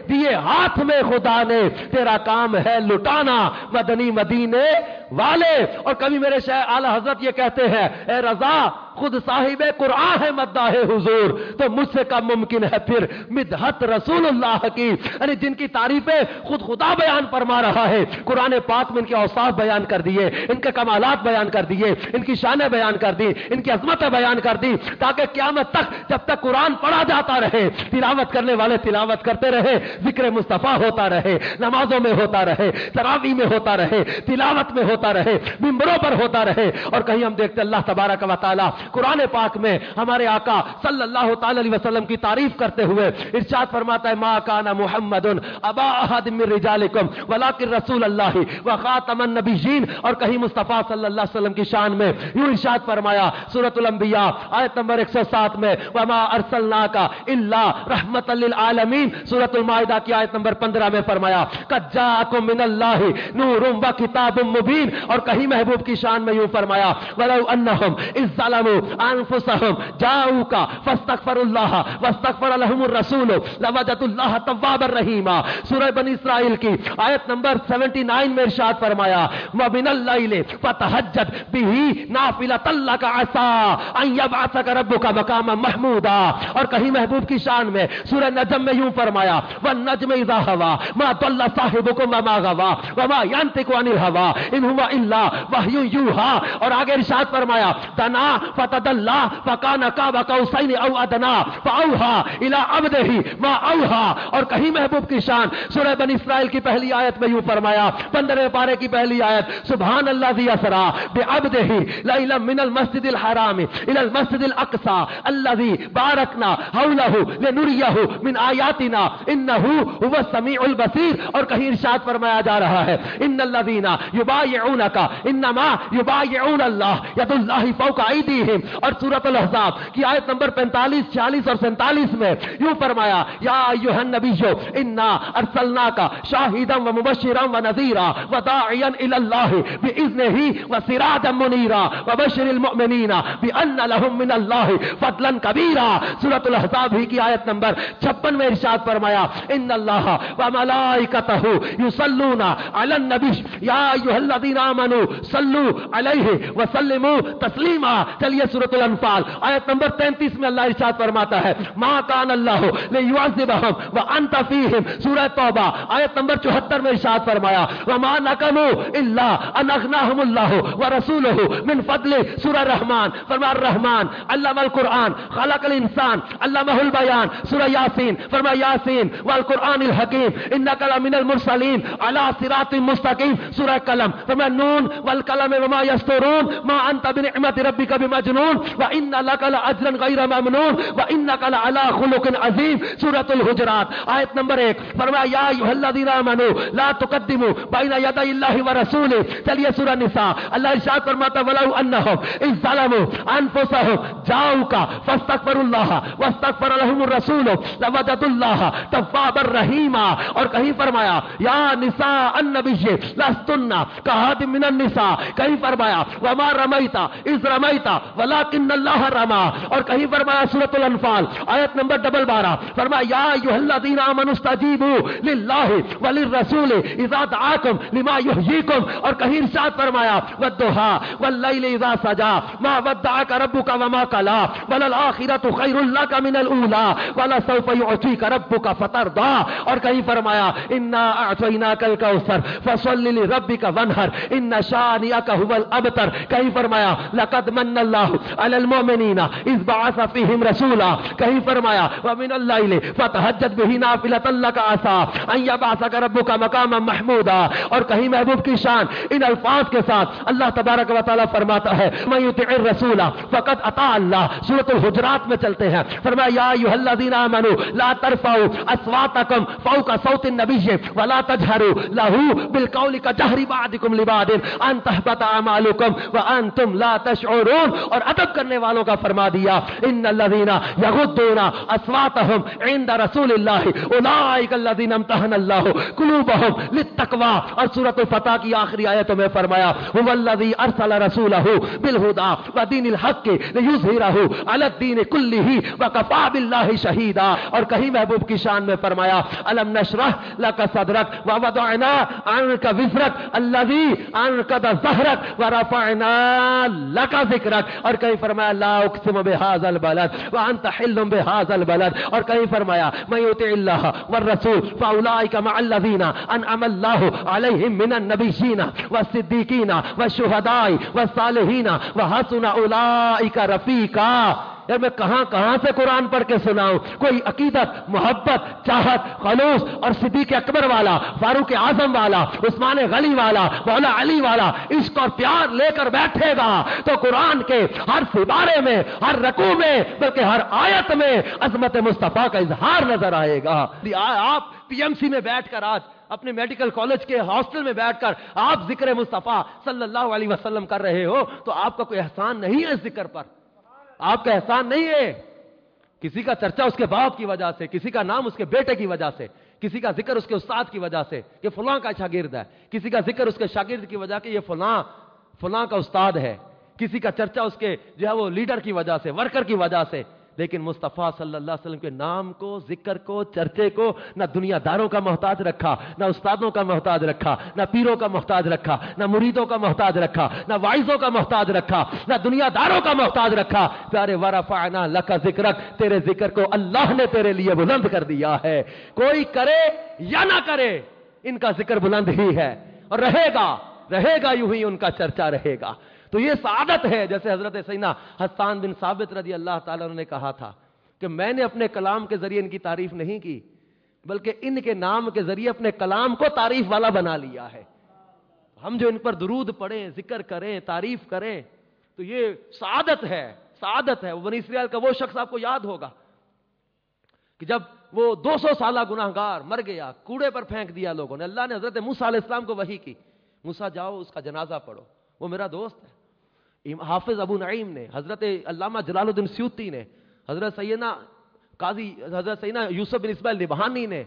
دیے ہاتھ میں خدا نے، تیرا کام ہے لٹانا مدنی مدینے والے۔ اور کبھی میرے شیخ اعلی حضرت یہ کہتے ہیں، اے رضا خود صاحب قرآن ہے مداح حضور، تو مجھ سے کم ممکن ہے پھر مدحت رسول اللہ کی، یعنی جن کی تعریفیں خود خدا بیان فرما رہا ہے، قرآن پاک میں ان کے اوصاف بیان کر دیے، ان کے کمالات بیان کر دیے، ان کی شانیں بیان کر دی، ان کی عظمتیں بیان کر دی، تاکہ قیامت تک جب تک قرآن پڑھا جاتا رہے، تلاوت کرنے والے تلاوت کرتے رہے، ذکر مصطفیٰ ہوتا رہے، نمازوں میں ہوتا رہے، تراویح میں ہوتا رہے، تلاوت میں ہوتا رہے، ممبروں پر ہوتا رہے۔ اور کہیں ہم دیکھتے اللہ تبارک و تعالی قرآن پاک میں ہمارے آقا صلی اللہ تعالی علیہ وسلم کی تعریف کرتے ہوئے ارشاد فرماتا ہے، ما کان محمد ابا احد من رجالکم ولکن رسول اللہ وخاتم النبیین۔ اور کہیں مصطفیٰ صلی اللہ علیہ وسلم کی شان میں یوں ارشاد فرمایا سورۃ الانبیاء آیت نمبر 107 میں، وما ارسلناک الا رحمۃ للعالمین۔ سورۃ المائدہ کی آیت نمبر 15 میں فرمایا، قد جاءکم من اللہ نور و کتاب مبین۔ اور کہیں محبوب کی شان میں یوں فرمایا، ولو انہم اذ ظلموا انفسهم جاءوک فاستغفروا اللہ واستغفر لهم الرسول لوجدوا اللہ توابا رحیما۔ سورہ بنی اسرائیل کی آیت نمبر 79 میں ارشاد فرمایا، ومن اللیل فتہجد بہ نافلۃ لک عسى ان یبعثک ربک مقاما محمودا۔ اور کہیں محبوب کی شان میں سورہ نجم میں یوں فرمایا، والنجم اذا ہوا ما ضل صاحبکم وما غوا وما ينطق عن الهوى ان هو الا وحی یوحى۔ اور آگے ارشاد فرمایا، دنا فتدلى فكان قاب قوسين او ادنى فاوحى الى عبده ما اوحى۔ اور کہیں محبوب کی شان سورہ بنی اسرائیل کی پہلی آیت میں یوں فرمایا، 15 پارے کی پہلی آیت، سبحان الذي اسرى بعبده ليلا من المسجد الحرام الى المسجد الاقصى الذي باركنا حوله لنريه من آیاتنا انه هو السميع البصير۔ اور کہیں ارشاد فرمایا جا رہا ہے، ان الذين يبايعونك انما يبايعون الله يد الله فوق ایدیہم۔ اور سورۃ الاحزاب کی آیت نمبر 45، 46 اور 47 میں یوں فرمایا، یا ایھا النبی انا ارسلناک شاہدا ومبشرا ونذیرا وداعیا الی اللہ باذنہ وسراجا منیرا وبشر المؤمنین بان لهم من اللہ فضلا کبیرا۔ سورۃ الاحزاب ہی کی آیت نمبر 56 میں ارشاد فرمایا، ان اللہ وملائکتہ یصلون علی النبی یا ایھا الذین آمنوا صلوا علیہ وسلموا تسلیما۔ چلیے سورۃ الانفال آیت نمبر 33 میں اللہ ارشاد فرماتا ہے، ما کان اللہ لیعذبہم وانت فیہم۔ سورہ توبہ آیت نمبر 74 میں ارشاد فرمایا، وما نقموا الا ان اغناہم اللہ ورسولہ من فضل۔ سورہ رحمان فرمایا، الرحمن علم القرآن خلق الانسان علمہ البیان۔ سورہ یاسین فرمایا، یاسین والقرآن الحکیم انک لمن المرسلین علی صراط مستقیم۔ سورہ قلم فرمایا، نون والقلم وما یسطرون ما انت بنعمت ربک بمجنون وان لک لاجرا غیر ممنون وانک لعلی خلق عظیم۔ سورۃ الحجرات آیت نمبر 1 فرمایا، یا ایھا الذین آمنوا لا تقدموا بین یدی اللہ ورسولہ۔ چلیے سورہ نساء اللہ ارشاد فرماتا، ولو انہم اذ ظلموا انفسہم جاؤک فاستغفروا اللہ واستغفر لهم الرسول لوجدوا اللہ توابا رحیما۔ اور کہیں فرمایا، یا نساء النبی لستن کاحد من النساء۔ کہیں فرمایا، وما رمیت اذ رمیت ولکن اللہ رما۔ اور کہیں فرمایا سورۃ الانفال آیت نمبر 12 فرمایا، یا ایھا الذین آمنوا استجیبوا للہ وللرسول اذا دعاکم لما یحییکم۔ اور کہیں ارشاد فرمایا، والضحی واللیل اذا سجی ما ودعک ربک وما قلی وللآخرۃ خیر لک من الاولی ولسوف یعطیک ربک فترضی۔ اور کہیں فرمایا، انا اعطیناک الکوثر فصل لربک وانحر ان شانئک هو الابتر۔ کہیں فرمایا، لقد من اللہ علی المؤمنین اذ بعث فیہم رسولا۔ کہیں فرمایا، ومن اللیل فتہجد بہ نافلۃ لک عسى ان یبعثک ربک مقاما محمودا۔ اور کہیں محبوب کی شان ان الفاظ کے ساتھ اللہ تبارک و تعالی فرماتا ہے، من یطع الرسول فقد اطاع اللہ۔ سورۃ الحجرات میں چلتے ہیں، فرمایا، یا ایھا الذین آمنوا لا ترفعوا اصواتکم فوق صوت النبی ولا تجہروا له بالقول کجہر بعضکم لبعض بعد ان تحبط اعمالکم وانتم لا تشعرون. اور ادب کرنے والوں کا فرما دیا ان الذین یغضون اصواتهم عند رسول اللہ اولئک الذین امتحن اللہ قلوبهم للتقوی. اور سورۃ الفتح کی آخری آیتوں میں فرمایا هو الذی ارسل رسولہ بالہدی ودین الحق لیظہرہ علی الدین کلہ وکفی باللہ شہیدا. اور کہیں محبوب کی شان میں فرمایا الم نشرح لک صدرک ووضعنا عنک وزرک الذی انقض ظہرک ورفعنا لک ذکرک. اور کہیں فرمایا لا اقسم بہذا البلد وانت حل بہذا البلد. اور کہیں فرمایا من یطع اللہ والرسول فاولئک مع الذین انعم اللہ علیہم من النبیین والصدیقین والشہداء والصالحین وحسن اولئک رفیقا. یار میں کہاں کہاں سے قرآن پڑھ کے سناؤں. کوئی عقیدت محبت چاہت خلوص اور صدیق اکبر والا فاروق اعظم والا عثمان غنی والا مولا علی والا عشق اور پیار لے کر بیٹھے گا تو قرآن کے ہر سپارے میں ہر رکوع میں بلکہ ہر آیت میں عظمت مصطفیٰ کا اظہار نظر آئے گا. آپ پی ایم سی میں بیٹھ کر آج اپنے میڈیکل کالج کے ہاسٹل میں بیٹھ کر آپ ذکر مصطفیٰ صلی اللہ علیہ وسلم کر رہے ہو تو آپ کا کوئی احسان نہیں ہے اس ذکر پر. آپ کا احسان نہیں ہے. کسی کا چرچا اس کے باپ کی وجہ سے, کسی کا نام اس کے بیٹے کی وجہ سے, کسی کا ذکر اس کے استاد کی وجہ سے کہ فلاں کا شاگرد ہے, کسی کا ذکر اس کے شاگرد کی وجہ کہ یہ فلاں کا استاد ہے, کسی کا چرچا اس کے جو ہے وہ لیڈر کی وجہ سے ورکر کی وجہ سے. لیکن مصطفیٰ صلی اللہ علیہ وسلم کے نام کو ذکر کو چرچے کو نہ دنیا داروں کا محتاج رکھا, نہ استادوں کا محتاج رکھا, نہ پیروں کا محتاج رکھا, نہ مریدوں کا محتاج رکھا, نہ واعظوں کا محتاج رکھا, نہ دنیا داروں کا محتاج رکھا. پیارے ورفعنا لک ذکرک, تیرے ذکر کو اللہ نے تیرے لیے بلند کر دیا ہے. کوئی کرے یا نہ کرے ان کا ذکر بلند ہی ہے اور رہے گا یوں ہی ان کا چرچا رہے گا. تو یہ سعادت ہے. جیسے حضرت سیدنا حسان بن ثابت رضی اللہ تعالیٰ نے کہا تھا کہ میں نے اپنے کلام کے ذریعے ان کی تعریف نہیں کی بلکہ ان کے نام کے ذریعے اپنے کلام کو تعریف والا بنا لیا ہے. ہم جو ان پر درود پڑھیں, ذکر کریں, تعریف کریں تو یہ سعادت ہے. وہ بنی اسرائیل کا وہ شخص آپ کو یاد ہوگا کہ جب وہ 200 سالہ گناہگار مر گیا, کوڑے پر پھینک دیا لوگوں نے. اللہ نے حضرت موسیٰ علیہ السلام کو وحی کی, موسیٰ جاؤ اس کا جنازہ پڑھو, وہ میرا دوست ہے. حافظ ابو نعیم نے, حضرت علامہ جلال الدین سیوطی نے, حضرت سیدنا یوسف بن اسماعیل نبہانی نے,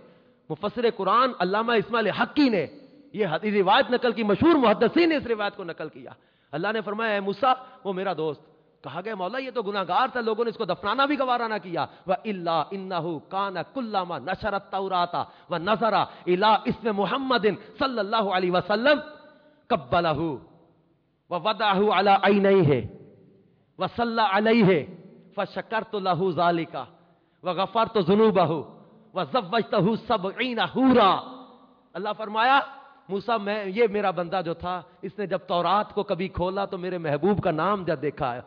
مفسر قرآن علامہ اسماعیل حقی نے یہ روایت نقل کی, مشہور محدثین نے اس روایت کو نقل کیا. اللہ نے فرمایا اے موسیٰ وہ میرا دوست. کہا گیا مولا یہ تو گناہگار تھا, لوگوں نے اس کو دفنانا بھی گوارا نہ کیا. وَإِلَّا إِنَّهُ كَانَ كُلَّمَا نَشَرَ التَّوْرَاةَ وَنَظَرَ إِلَىٰ اسْمِ مُحَمَّدٍ صلی اللہ علیہ وسلم قَبَّلَهُ وَوَضَعَهُ عَلَىٰ عَيْنَيْهِ وَصَلَّى عَلَيْهِ فَشَكَرْتُ لَهُ ذَلِكَ وَغَفَرْتُ ذُنُوبَهُ وَزَوَّجْتَهُ 70 حورا. اللہ فرمایا موسیٰ یہ میرا بندہ جو تھا اس نے جب تورات کو کبھی کھولا تو میرے محبوب کا نام جب دیکھا ہے,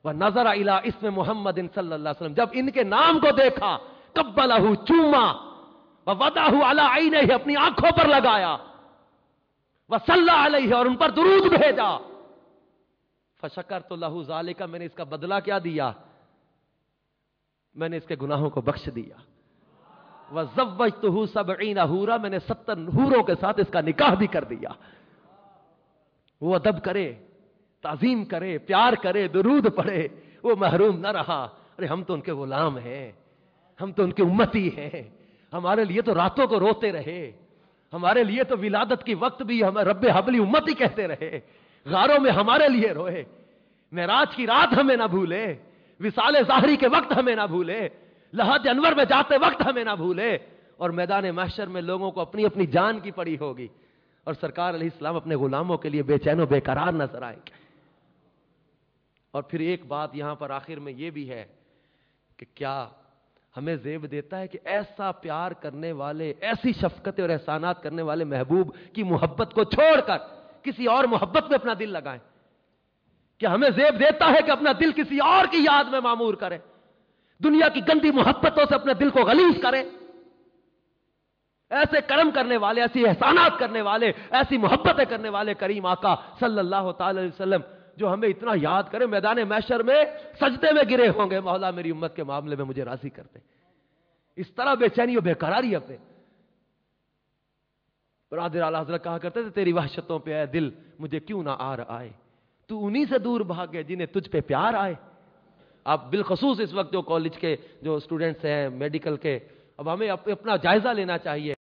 وَنَظَرَ إِلَىٰ اسْمِ مُحَمَّدٍ صلی اللہ علیہ وسلم, جب ان کے نام کو دیکھا, قَبَّلَهُ چوما, وَوَضَعَهُ عَلَىٰ عَيْنَيْهِ اپنی آنکھوں پر لگایا, وَصَلَّى عَلَيْهِ اور ان پر درود بھیجا. فَشَكَرْتُ لَهُ ذَلِكَ میں نے اس کا بدلہ کیا دیا, میں نے اس کے گناہوں کو بخش دیا. وَزَوَّجْتُهُ 70 حورا میں نے 70 حوروں کے ساتھ اس کا نکاح بھی کر دیا. وہ ادب کرے, تعظیم کرے, پیار کرے, درود پڑھے, وہ محروم نہ رہا. ارے ہم تو ان کے غلام ہیں, ہم تو ان کے امتی ہیں, ہمارے لیے تو راتوں کو روتے رہے, ہمارے لیے تو ولادت کی وقت بھی ہمیں رب حبلی امتی کہتے رہے, غاروں میں ہمارے لیے روئے, معراج کی رات ہمیں نہ بھولے, وصال ظاہری کے وقت ہمیں نہ بھولے, لحد انور میں جاتے وقت ہمیں نہ بھولے, اور میدان محشر میں لوگوں کو اپنی اپنی جان کی پڑی ہوگی اور سرکار علیہ السلام اپنے غلاموں کے لیے بے چین و بے قرار نظر آئیں گے. اور پھر ایک بات یہاں پر آخر میں یہ بھی ہے کہ کیا ہمیں زیب دیتا ہے کہ ایسا پیار کرنے والے, ایسی شفقت اور احسانات کرنے والے محبوب کی محبت کو چھوڑ کر کسی اور محبت میں اپنا دل لگائیں. کیا ہمیں زیب دیتا ہے کہ اپنا دل کسی اور کی یاد میں معمور کریں, دنیا کی گندی محبتوں سے اپنے دل کو غلیظ کریں؟ ایسے کرم کرنے والے, ایسی احسانات کرنے والے, ایسی محبتیں کرنے والے کریم آقا صلی اللہ تعالی علیہ وسلم جو ہمیں اتنا یاد کرے, میدان محشر میں سجدے میں گرے ہوں گے, مولا میری امت کے معاملے میں مجھے راضی کر دے. اس طرح بے چینی و بے قراری اپنے. برادر اعلیٰ حضرت کہا کرتے تھے تیری وحشتوں پہ اے دل مجھے کیوں نہ آر آئے، تو انہی سے دور بھاگ گئے جنہیں تجھ پہ پیار آئے۔ اب بالخصوص اس وقت جو کالج کے جو اسٹوڈنٹس ہیں میڈیکل کے، اب ہمیں اپنا جائزہ لینا چاہیے